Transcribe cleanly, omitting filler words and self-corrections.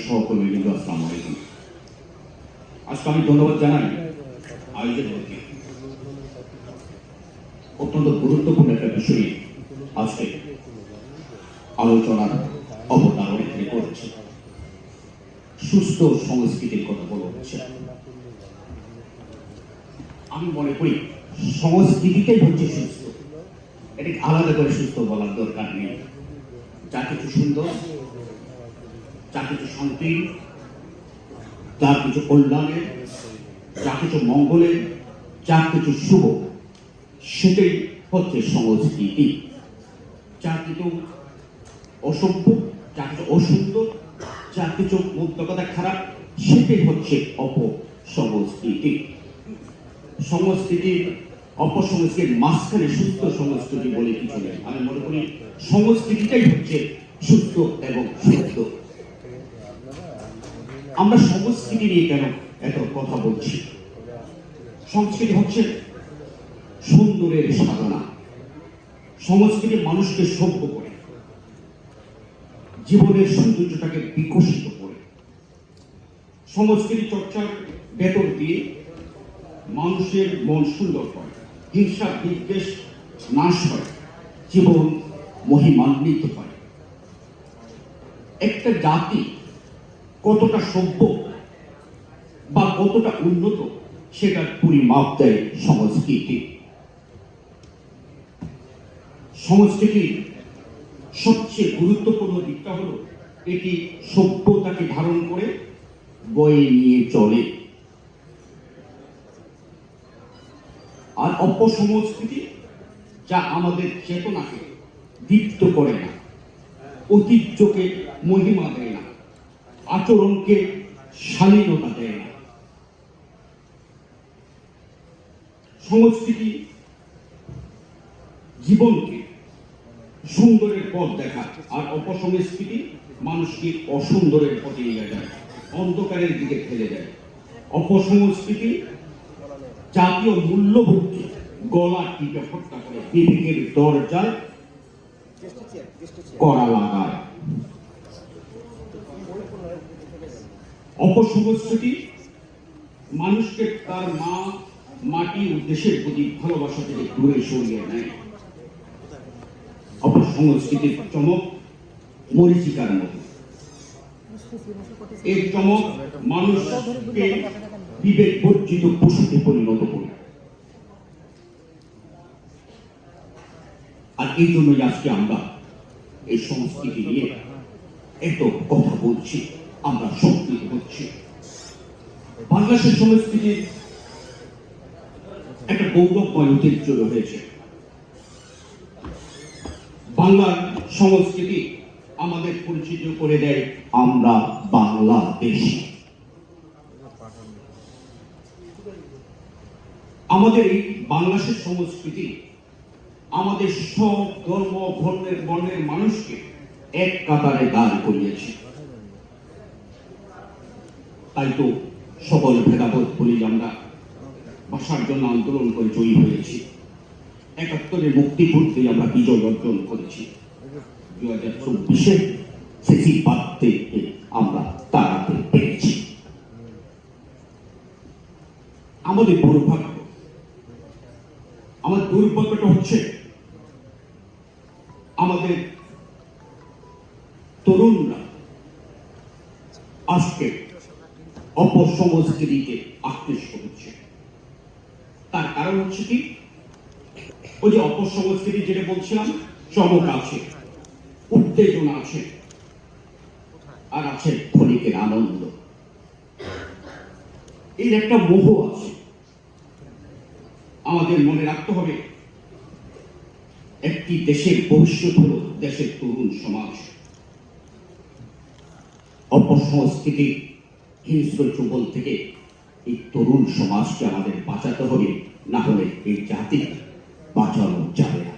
সহকর্মীবৃন্দ, আসসালামু আলাইকুম। আজকে আমি ধন্যবাদ জানাই আয়োজকদেরকে। অত্যন্ত গুরুত্বপূর্ণ একটা বিষয়ে আজকে আলোচনার অবতারণা করেছে। সুস্থ সংস্কৃতির কথা বলা হচ্ছে। আমি মনে করি সংস্কৃতিটাই হচ্ছে সুস্থ। এটাকে আলাদা করে সুস্থ বলার দরকার নেই। যা কিছু সুন্দর, যা কিছু শান্তি, যা কিছু কল্যাণের, যা কিছু মঙ্গলের, যা কিছু শুভ, সেটাই হচ্ছে সংস্কৃতি। যা কিছু অসভ্য, যা কিছু অসুন্দর, যা কিছু মধ্যকতা খারাপ, সেটাই হচ্ছে অপসংস্কৃতি। সংস্কৃতির অপসংস্কৃতির মাঝখানে সুস্থ সংস্কৃতি বলে কিছু নেই। আমি মনে করি সংস্কৃতিটাই হচ্ছে সুস্থ এবং শুদ্ধ। আমরা সংস্কৃতি নিয়ে কেন এত কথা বলছি? সংস্কৃতি হচ্ছে সুন্দরের সাধনা। সংস্কৃতি মানুষকে সভ্য করে, জীবনের সৌন্দর্যটাকে বিকশিত করে। সংস্কৃতি চর্চার ভেতর দিয়ে মানুষের মন সুন্দর হয়, হিংসা বিদ্বেষ নাশ হয়, জীবন মহিমান্বিত হয়। একটা জাতি কতটা সভ্য বা কতটা উন্নত, সেটার পরিমাপ দেয় সংস্কৃতি। সংস্কৃতির সবচেয়ে গুরুত্বপূর্ণ দিকটা হলো এটি সভ্যতাকে ধারণ করে বয়ে নিয়ে চলে। আর অপসংস্কৃতি যা আমাদের চেতনাকে দীপ্ত করে না, ঐতিহ্যকে মহিমা দেয় না, আচরণকে শালীনতা দেয় না। সংস্কৃতি জীবনকে সুন্দরের পথ দেখায়, আর অপসংস্কৃতি মানুষকে অসুন্দরের পথে নিয়ে যায়, অন্ধকারের দিকে ঠেলে দেয়। অপসংস্কৃতি জাতীয় মূল্যবোধকে গলা টিপে হত্যা করে, বিবেকের দরজায় কড়া লাগায়। অপসংস্কৃতি মানুষকে তার মা, মাটি ও দেশের প্রতি ভালোবাসা থেকে দূরে সরিয়ে নেয়। অপসংস্কৃতির চমক মরীচিকার মতো। এই চমক মানুষকে বিবেক বর্জিত পশুতে পরিণত করে। আর এই জন্যই আজকে আমরা এই সংস্কৃতি নিয়ে এত কথা বলছি, আমরা সম্পৃক্ত হচ্ছি। বাংলাদেশের সংস্কৃতির একটা গৌরবময় ঐতিহ্য রয়েছে। বাংলার সংস্কৃতি আমাদের পরিচিত করে দেয় আমরা বাংলাদেশী। আমাদের এই বাংলাদেশের সংস্কৃতি আমাদের সব ধর্ম বর্ণের মানুষকে এক কাতারে দাঁড় করিয়েছে। তাই তো সকল ভেদাভেদ বলি আমরা ভাষার জন্য আন্দোলন করে জয়ী হয়েছি। ৭১ মুক্তিযুদ্ধে আমরা বিজয় অর্জন করেছি। ২০২৪ ফ্যাসিবাদকে আমরা তাড়াতে পেরেছি। আমাদের দুর্ভাগ্যটা হচ্ছে আমাদের তরুণরা আজকে অপসংস্কৃতিতে আকৃষ্ট হচ্ছে। তার কারণ হচ্ছে কি, ওই যে অপসংস্কৃতি যেটা বলছিলাম, চমক আছে, উত্তেজনা আছে, আর আছে ক্ষণিকের আনন্দ। এর একটা মোহ আছে। আমাদের মনে রাখতে হবে, একটি দেশের ভবিষ্যৎ হল দেশের তরুণ সমাজ। অপসংস্কৃতি হিংস্র যুগল থেকে এই তরুণ সমাজকে আমাদের বাঁচাতে হবে, না হলে এই জাতি বাঁচানো যাবে না।